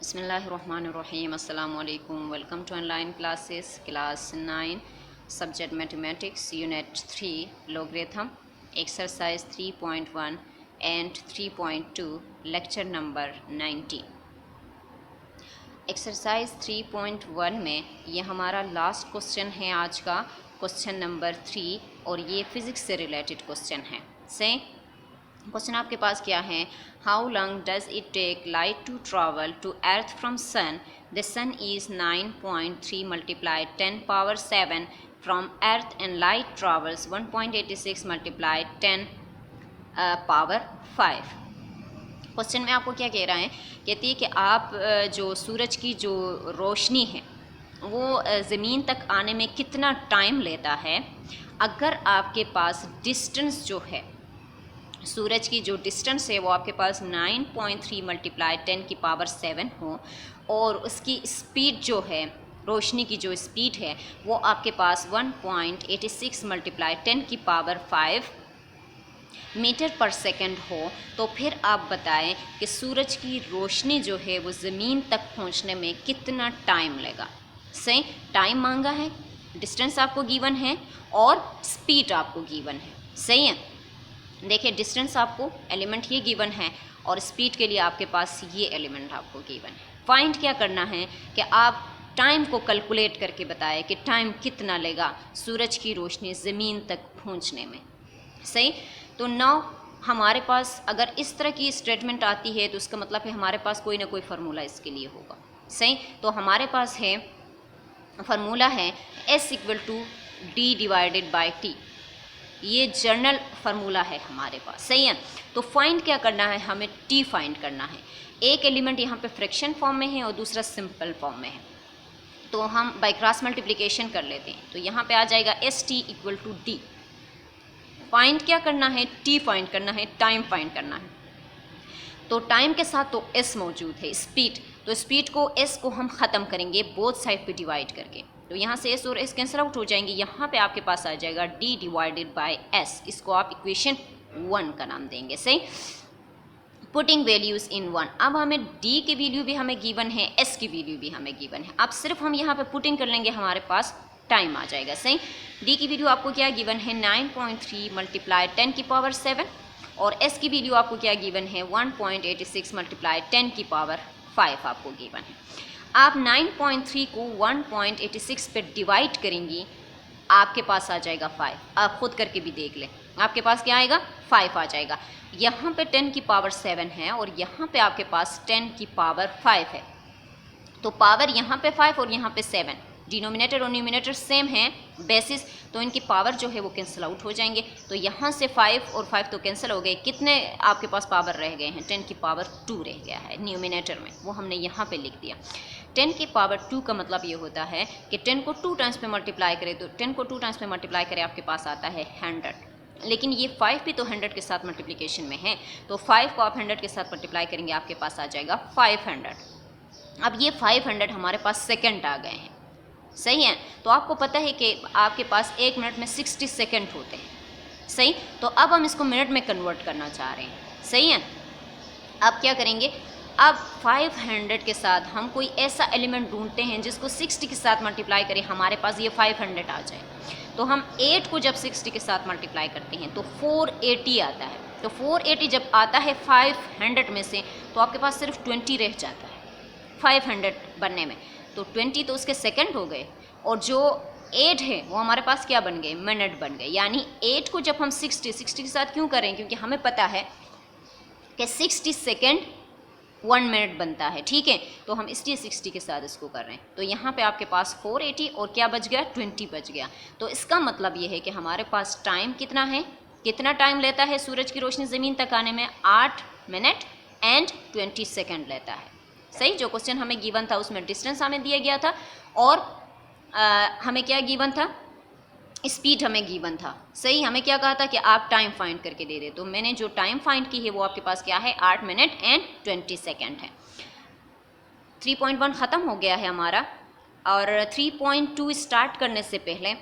बिस्मिल्लाहिर्रहमानिर्रहीम अस्सलाम वालेकुम। Welcome to online classes class 9 subject mathematics unit 3 logarithm exercise 3.1 and 3.2 lecture number 90। Exercise 3.1 में ये हमारा लास्ट क्वेश्चन है आज का, क्वेश्चन नंबर 3, और ये फिज़िक्स से रिलेटेड क्वेश्चन है। से क्वेश्चन आपके पास क्या है? How long does it take light to travel to earth from sun? The sun is 9.3 multiply 10 power 7 from earth and light travels 1.86 multiply 10 power 5। Question में आपको क्या कह रहा है? कहती है कि आप जो सूरज की जो रोशनी है वो ज़मीन तक आने में कितना टाइम लेता है अगर आपके पास डिस्टेंस जो है, सूरज की जो डिस्टेंस है वो आपके पास 9.3 मल्टीप्लाई 10 की पावर 7 हो, और उसकी स्पीड जो है, रोशनी की जो स्पीड है वो आपके पास 1.86 मल्टीप्लाई 10 की पावर 5 मीटर पर सेकंड हो। तो फिर आप बताएं कि सूरज की रोशनी जो है वो ज़मीन तक पहुंचने में कितना टाइम लेगा। सही, टाइम मांगा है, डिस्टेंस आपको गिवन है और स्पीड आपको गिवन है। सही है, देखिए डिस्टेंस आपको एलिमेंट ये गिवन है और स्पीड के लिए आपके पास ये एलिमेंट आपको गिवन है। फाइंड क्या करना है कि आप टाइम को कैलकुलेट करके बताएं कि टाइम कितना लेगा सूरज की रोशनी ज़मीन तक पहुंचने में। सही, तो नाउ हमारे पास अगर इस तरह की स्टेटमेंट आती है तो उसका मतलब है हमारे पास कोई ना कोई फार्मूला इसके लिए होगा। सही, तो हमारे पास है फार्मूला है S equal to d divided by t. ये जर्नल फार्मूला है हमारे पास। सही है, तो फाइंड क्या करना है, हमें टी फाइंड करना है। एक एलिमेंट यहाँ पे फ्रैक्शन फॉर्म में है और दूसरा सिंपल फॉर्म में है, तो हम बाय क्रॉस मल्टीप्लिकेशन कर लेते हैं। तो यहाँ पे आ जाएगा s t equal to d. Find क्या करना है, टी फाइंड करना है, टाइम फाइंड करना है। तो टाइम के साथ तो एस मौजूद है, स्पीड, तो स्पीड को एस को हम ख़त्म करेंगे बोथ साइड पे डिवाइड करके, तो यहाँ से एस और एस कैंसिल आउट हो जाएंगे। यहाँ पे आपके पास आ जाएगा डी डिवाइडेड बाय एस। इसको आप इक्वेशन 1 का नाम देंगे। सही, पुटिंग वैल्यूज़ इन 1। अब हमें डी की वैल्यू भी हमें गिवन है, एस की वैल्यू भी हमें गिवन है। अब सिर्फ हम यहाँ पे पुटिंग कर लेंगे, हमारे पास टाइम आ जाएगा। सही, डी की वैल्यू आपको क्या गिवन है 9.3 मल्टीप्लाई 10 की पावर 7, और एस की वैल्यू आपको क्या गिवन है 1.86 मल्टीप्लाई 10 की पावर 5 आपको गिवन है। आप 9.3 को 1.86 पे डिवाइड करेंगी, आपके पास आ जाएगा 5। आप खुद करके भी देख लें, आपके पास क्या आएगा 5 आ जाएगा। यहाँ पे 10 की पावर 7 है और यहाँ पे आपके पास 10 की पावर 5 है, तो पावर यहाँ पे 5 और यहाँ पे 7, डिनोमिनेटर और न्यूमिनेटर सेम है बेसिस, तो इनकी पावर जो है वो कैंसिल आउट हो जाएंगे। तो यहाँ से 5 और 5 तो कैंसिल हो गए, कितने आपके पास पावर रह गए हैं, 10 की पावर 2 रह गया है न्यूमिनेटर में, वो हमने यहाँ पे लिख दिया। 10 की पावर 2 का मतलब ये होता है कि 10 को 2 टाइम्स पे मल्टीप्लाई करें, तो 10 को 2 टाइम्स पे मल्टीप्लाई करें आपके पास आता है 100, लेकिन ये 5 भी तो 100 के साथ मल्टीप्लिकेशन में है, तो 5 को आप 100 के साथ मल्टीप्लाई करेंगे, आपके पास आ जाएगा 500। अब ये 500 हमारे पास सेकंड आ गए हैं। सही है, तो आपको पता है कि आपके पास 1 मिनट में 60 सेकंड होते हैं। सही, तो अब हम इसको मिनट में कन्वर्ट करना चाह रहे हैं। सही है, अब क्या करेंगे, अब 500 के साथ हम कोई ऐसा एलिमेंट ढूंढते हैं जिसको 60 के साथ मल्टीप्लाई करें, हमारे पास ये 500 आ जाए। तो हम 8 को जब 60 के साथ मल्टीप्लाई करते हैं तो 480 आता है, तो 480 जब आता है 500 में से, तो आपके पास सिर्फ 20 रह जाता है 500 बनने में, तो 20 तो उसके सेकंड हो गए, और जो 8 है वो हमारे पास क्या बन गए, मिनट बन गए। यानी 8 को जब हम 60 के साथ क्यों करें, क्योंकि हमें पता है कि 60 सेकंड 1 मिनट बनता है। ठीक है, तो हम इसलिए 60 के साथ इसको कर रहे हैं। तो यहाँ पे आपके पास 480 और क्या बच गया 20 बच गया। तो इसका मतलब ये है कि हमारे पास टाइम कितना है, कितना टाइम लेता है सूरज की रोशनी ज़मीन तक आने में, 8 मिनट एंड 20 सेकंड लेता है। सही, जो क्वेश्चन हमें गिवन था उसमें डिस्टेंस हमें दिया गया था और हमें क्या गिवन था, स्पीड हमें गिवन था। सही, हमें क्या कहा था कि आप टाइम फाइंड करके दे दे, तो मैंने जो टाइम फाइंड की है वो आपके पास क्या है 8 मिनट एंड 20 सेकंड है। 3.1 ख़त्म हो गया है हमारा, और 3.2 स्टार्ट करने से पहले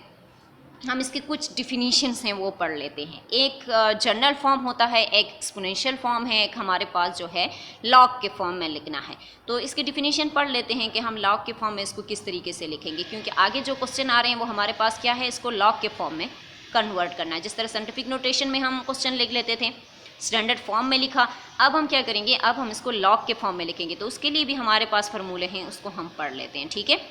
हम इसके कुछ डिफिनीशंस हैं वो पढ़ लेते हैं। एक जनरल फॉर्म होता है, एक एक्सपोनेंशियल फॉर्म है, एक हमारे पास जो है लॉग के फॉर्म में लिखना है। तो इसकी डिफिनीशन पढ़ लेते हैं कि हम लॉग के फॉर्म में इसको किस तरीके से लिखेंगे, क्योंकि आगे जो क्वेश्चन आ रहे हैं वो हमारे पास क्या है, इसको लॉग के फॉर्म में कन्वर्ट करना है। जिस तरह साइंटिफिक नोटेशन में हम क्वेश्चन लिख लेते थे, स्टैंडर्ड फॉर्म में लिखा, अब हम क्या करेंगे, अब हम इसको लॉग के फॉर्म में लिखेंगे। तो उसके लिए भी हमारे पास फार्मूले हैं, उसको हम पढ़ लेते हैं, ठीक है।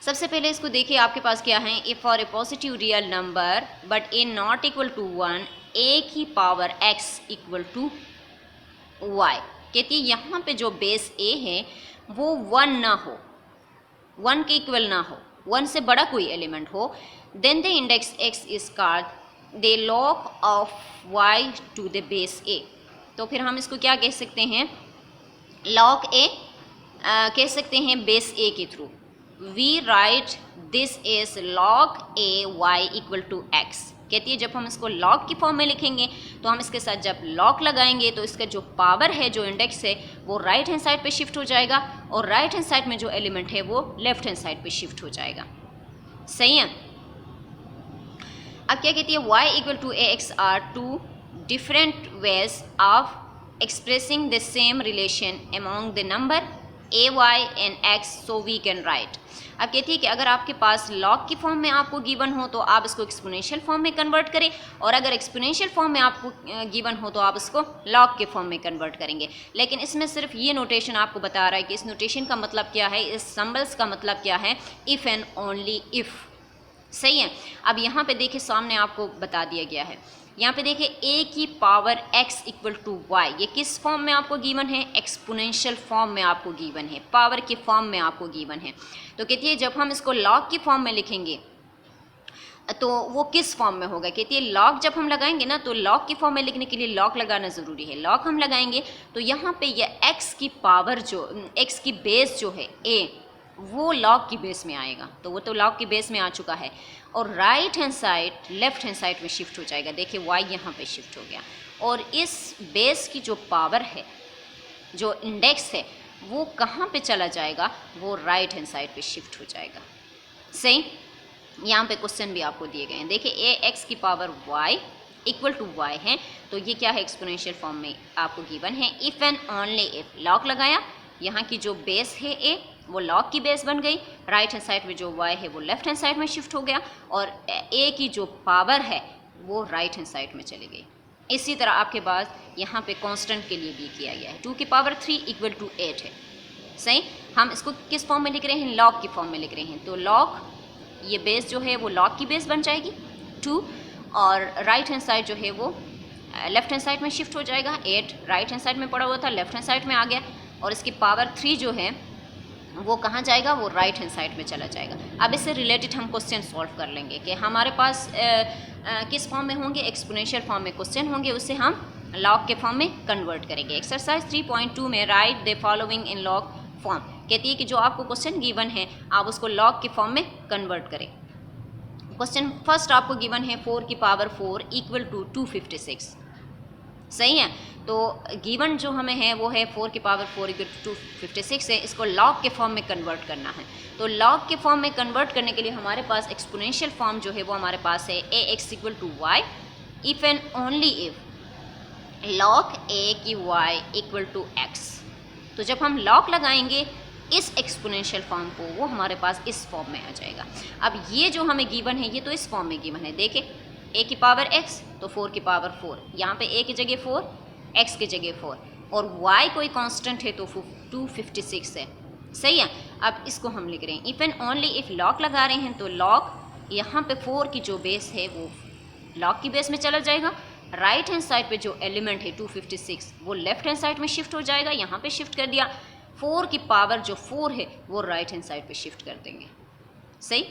सबसे पहले इसको देखिए, आपके पास क्या है, if for a positive real number but a not equal to 1 a की power x equal to y। कहती है यहाँ पे जो बेस a है वो 1 ना हो, 1 के इक्वल ना हो, 1 से बड़ा कोई एलिमेंट हो, then the index x is called the log of y to the base a। तो फिर हम इसको क्या कह सकते हैं, लॉग a कह सकते हैं बेस a के through. We write this is log a y equal to x। कहती है जब हम इसको log की फॉर्म में लिखेंगे तो हम इसके साथ जब log लगाएंगे तो इसका जो पावर है, जो इंडेक्स है, वो राइट हैंड साइड पे शिफ्ट हो जाएगा और राइट हैंड साइड में जो एलिमेंट है वो लेफ्ट हैंड साइड पे शिफ्ट हो जाएगा। सही है। अब क्या कहती है, y equal to a x are two different ways of expressing the same relation among the number a y and x, so we can write. अब कहती है कि अगर आपके पास लॉग की फॉर्म में आपको गिवन हो तो आप इसको एक्सपोनेंशियल फॉर्म में कन्वर्ट करें, और अगर एक्सपोनेंशियल फॉर्म में आपको गिवन हो तो आप इसको लॉग के फॉर्म में कन्वर्ट करेंगे। लेकिन इसमें सिर्फ ये नोटेशन आपको बता रहा है कि इस नोटेशन का मतलब क्या है, इस सिंबल्स का मतलब क्या है, इफ़ एंड ओनली इफ़। सही है। अब यहाँ पे देखिए सामने आपको बता दिया गया है, यहाँ पे देखिए a की power x equal to y, ये किस फॉर्म में आपको गिवन है, एक्सपोनेंशियल फॉर्म में आपको गिवन है, पावर के फॉर्म में आपको गिवन है। तो कहती है जब हम इसको लॉग की फॉर्म में लिखेंगे तो वो किस फॉर्म में होगा। कहती है लॉग जब हम लगाएंगे ना, तो लॉग की फॉर्म में लिखने के लिए लॉग लगाना ज़रूरी है। लॉग हम लगाएंगे तो यहाँ पे ये x की पावर जो x की बेस जो है a, वो लॉग की बेस में आएगा, तो वो तो लॉग की बेस में आ चुका है, और right hand side left hand side में शिफ्ट हो जाएगा। देखिए y यहाँ पे शिफ्ट हो गया, और इस बेस की जो पावर है, जो इंडेक्स है, वो कहाँ पे चला जाएगा, वो राइट हैंड साइड पे शिफ्ट हो जाएगा। सही। यहाँ पे क्वेश्चन भी आपको दिए गए हैं, देखिए ए एक्स की power y equal to y है, तो ये क्या है, एक्सपोनेंशियल फॉर्म में आपको गिवन है। If and only if, log लगाया, यहाँ की जो बेस है a, वो लॉग की बेस बन गई, राइट हैंड साइड में जो y है वो लेफ्ट हैंड साइड में शिफ्ट हो गया, और a की जो पावर है वो राइट हैंड साइड में चली गई। इसी तरह आपके पास यहाँ पे कांस्टेंट के लिए भी किया गया है, 2 की पावर 3 इक्वल टू 8 है। सही। हम इसको किस फॉर्म में लिख रहे हैं, लॉग की फॉर्म में लिख रहे हैं, तो लॉग ये बेस जो है वो लॉग की बेस बन जाएगी 2, और राइट हैंड साइड जो है वो लेफ्ट हैंड साइड में शिफ्ट हो जाएगा। 8 राइट हैंड साइड में पड़ा हुआ था, लेफ्ट हैंड साइड में आ गया, और इसकी पावर 3 जो है वो कहाँ जाएगा, वो राइट हैंड साइड में चला जाएगा। अब इससे रिलेटेड हम क्वेश्चन सॉल्व कर लेंगे कि हमारे पास किस फॉर्म में होंगे, एक्सपोनेंशियल फॉर्म में क्वेश्चन होंगे, उससे हम लॉग के फॉर्म में कन्वर्ट करेंगे। एक्सरसाइज 3.2 में right the following in log form, कहती है कि जो आपको क्वेश्चन गिवन है आप उसको लॉग के फॉर्म में कन्वर्ट करें। क्वेश्चन फर्स्ट आपको गिवन है 4 की पावर 4 इक्वल टू 256। सही है। तो गिवन जो हमें है वो है 4 की पावर 4 इक्वल टू 256 है, इसको लॉग के फॉर्म में कन्वर्ट करना है। तो लॉग के फॉर्म में कन्वर्ट करने के लिए हमारे पास एक्सपोनेंशियल फॉर्म जो है वो हमारे पास है a x equal to y, if and only if log a की वाई इक्वल टू एक्स। तो जब हम लॉग लगाएंगे इस एक्सपोनेंशियल फॉर्म को, वो हमारे पास इस फॉर्म में आ जाएगा। अब ये जो हमें गिवन है ये तो इस फॉर्म में गिवन है, देखें a की पावर x तो 4 की पावर 4, यहाँ पे a की जगह 4, x की जगह 4, और y कोई कांस्टेंट है तो 256 है। सही है। अब इसको हम लिख रहे हैं if and only if log लगा रहे हैं, तो लॉग यहाँ पे 4 की जो बेस है वो लॉग की बेस में चला जाएगा, राइट हैंड साइड पे जो एलिमेंट है 256 वो लेफ्ट हैंड साइड में शिफ्ट हो जाएगा, यहाँ पे शिफ्ट कर दिया, 4 की पावर जो 4 है वो राइट हैंड साइड पे शिफ्ट कर देंगे। सही।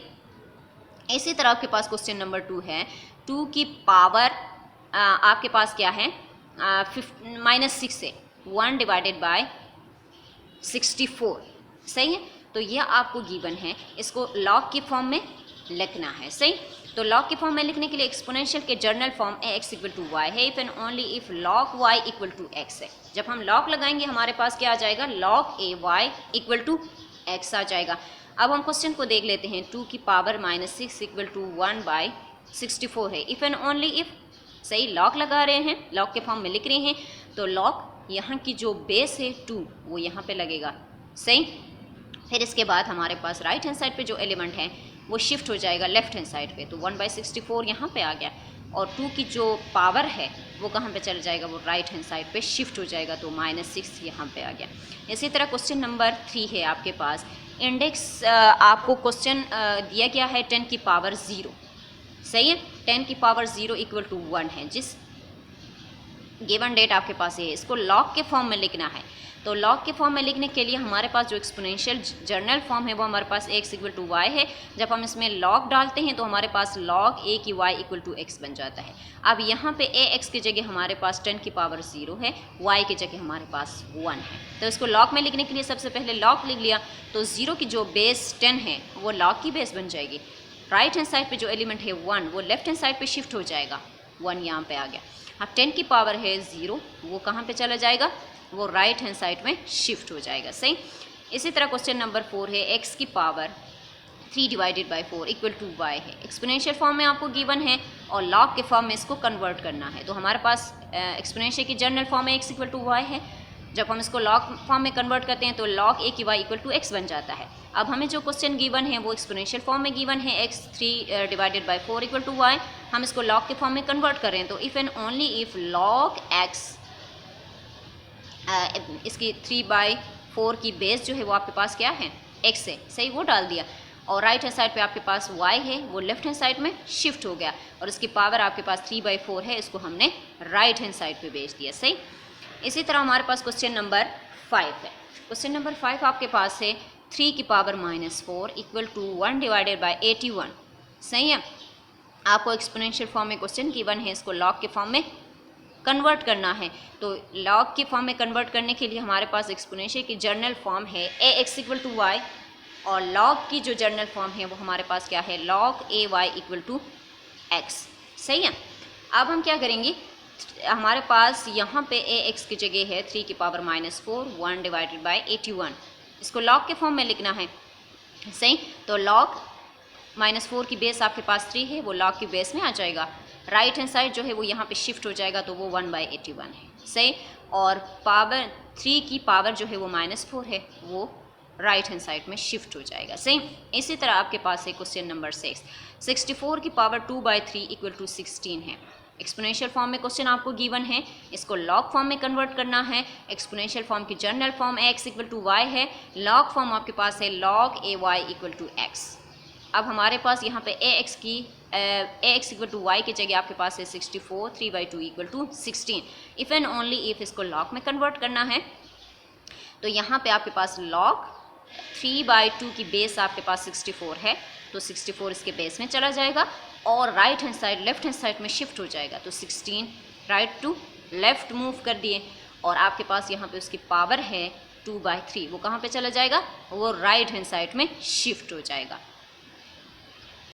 इसी तरह आपके पास क्वेश्चन नंबर 2 है, 2 की पावर आपके पास क्या है, -6 है, 1 डिवाइडेड बाय 64। सही है। तो यह आपको गिवन है, इसको लॉग की फॉर्म में लिखना है। सही। तो लॉग की फॉर्म में लिखने के लिए एक्सपोनेंशियल के general form a x equal to y है, if and only if log y equal to x है। जब हम लॉग लगाएंगे हमारे पास क्या आ जाएगा, log a y equal to x आ जाएगा। अब हम क्वेश्चन को देख लेते हैं। 2 की पावर -6 इक्वल टू 1/64 है। इफ़ एंड ओनली इफ़, सही, लॉग लगा रहे हैं, लॉग के फॉर्म में लिख रहे हैं, तो लॉग यहाँ की जो बेस है 2 वो यहाँ पे लगेगा, सही। फिर इसके बाद हमारे पास राइट हैंड साइड पे जो एलिमेंट है वो शिफ्ट हो जाएगा लेफ्ट हैंड साइड पे, तो 1/64 यहाँ पे आ गया, और 2 की जो पावर है वो कहाँ पे चल जाएगा, वो राइट हैंड साइड पे शिफ्ट हो जाएगा, तो -6 यहाँ पे आ गया। इसी तरह क्वेश्चन नंबर 3 है आपके पास। इंडेक्स आपको क्वेश्चन दिया गया है 10 की पावर 0, सही है। 10 की पावर 0 इक्वल टू 1 है, जिस गिवन डेट आपके पास है, इसको लॉग के फॉर्म में लिखना है। तो लॉग के फॉर्म में लिखने के लिए हमारे पास जो एक्सपोनेंशियल जर्नल फॉर्म है वो हमारे पास x इक्वल टू वाई है। जब हम इसमें लॉग डालते हैं तो हमारे पास लॉग a की y इक्वल टू x बन जाता है। अब यहाँ पे ax की जगह हमारे पास 10 की पावर 0 है, y की जगह हमारे पास 1 है। तो इसको लॉग में लिखने के लिए सबसे पहले लॉग लिख लिया, तो 0 की जो बेस 10 है वो लॉग की बेस बन जाएगी। राइट हैंड साइड पे जो एलिमेंट है 1 वो लेफ्ट हैंड साइड पे शिफ्ट हो जाएगा, 1 यहाँ पे आ गया। अब 10 की पावर है 0, वो कहाँ पे चला जाएगा, वो राइट हैंड साइड में शिफ्ट हो जाएगा, सही। इसी तरह क्वेश्चन नंबर 4 है। x की power 3 divided by 4 equal to y है। एक्सपोनेंशियल फॉर्म में आपको गिवन है और लॉग के फॉर्म में इसको कन्वर्ट करना है। तो हमारे पास एक्सपोनेंशियल की जनरल फॉर्म में x इक्वल टू y है। जब हम इसको लॉग फॉर्म में कन्वर्ट करते हैं तो लॉग a की y इक्वल टू x बन जाता है। अब हमें जो क्वेश्चन गिवन है वो एक्सपोनेंशियल फॉर्म में गिवन है, x 3 divided by 4 equal to y। हम इसको लॉग के फॉर्म में कन्वर्ट कर रहे हैं, तो if and only if log x, इसकी 3/4 की बेस जो है वो आपके पास क्या है, x है, सही, वो डाल दिया। और राइट हैंड साइड पे आपके पास y है, वो लेफ्ट हैंड साइड में शिफ्ट हो गया, और इसकी पावर आपके पास 3/4 है, इसको हमने राइट हैंड साइड पे भेज दिया, सही। इसी तरह हमारे पास क्वेश्चन नंबर 5 है। क्वेश्चन नंबर 5 आपके पास है 3 की power -4 equal to 1 divided by 81, सही है। आपको एक्सपोनेंशियल फॉर्म में क्वेश्चन गिवन है, इसको लॉग के फॉर्म में कन्वर्ट करना है। तो लॉग के फॉर्म में कन्वर्ट करने के लिए हमारे पास एक्सपोनेंशियल की जर्नल फॉर्म है ax इक्वल टू वाई, और लॉग की जो जर्नल फॉर्म है वो हमारे पास क्या है, log ay equal to x, सही है। अब हम क्या करेंगे, हमारे पास यहाँ पे ax की जगह है 3 की पावर -4 1 डिवाइडेड बाई 81, इसको लॉग के फॉर्म में लिखना है, सही। तो लॉग -4 की बेस आपके पास 3 है, वो लॉग की बेस में आ जाएगा। राइट हैंड साइड जो है वो यहाँ पे शिफ्ट हो जाएगा, तो वो 1/81 है, सही। और पावर 3 की पावर जो है वो -4 है, वो राइट हैंड साइड में शिफ्ट हो जाएगा, सही। इसी तरह आपके पास है क्वेश्चन नंबर 6। 64 की पावर 2/3 इक्वल टू 16 है। एक्सपोनेंशियल फॉर्म में क्वेश्चन आपको गिवन है, इसको लॉग फॉर्म में कन्वर्ट करना है। एक्सपोनेंशियल फॉर्म की general form x equal to y है, लॉग फॉर्म आपके पास है log ay equal to x। अब हमारे पास यहाँ पे ax इक्वल टू वाई की जगह आपके पास है 64, 3/2 equal to 16। If and only if इसको लॉग में कन्वर्ट करना है, तो यहाँ पे आपके पास लॉग 3/2 की बेस आपके पास 64 है, तो 64 इसके बेस में चला जाएगा, और right hand side left hand side में शिफ्ट हो जाएगा, तो 16 राइट टू लेफ्ट मूव कर दिए, और आपके पास यहाँ पे उसकी पावर है 2/3, वो कहाँ पे चला जाएगा, वो राइट हैंड साइड में शिफ्ट हो जाएगा।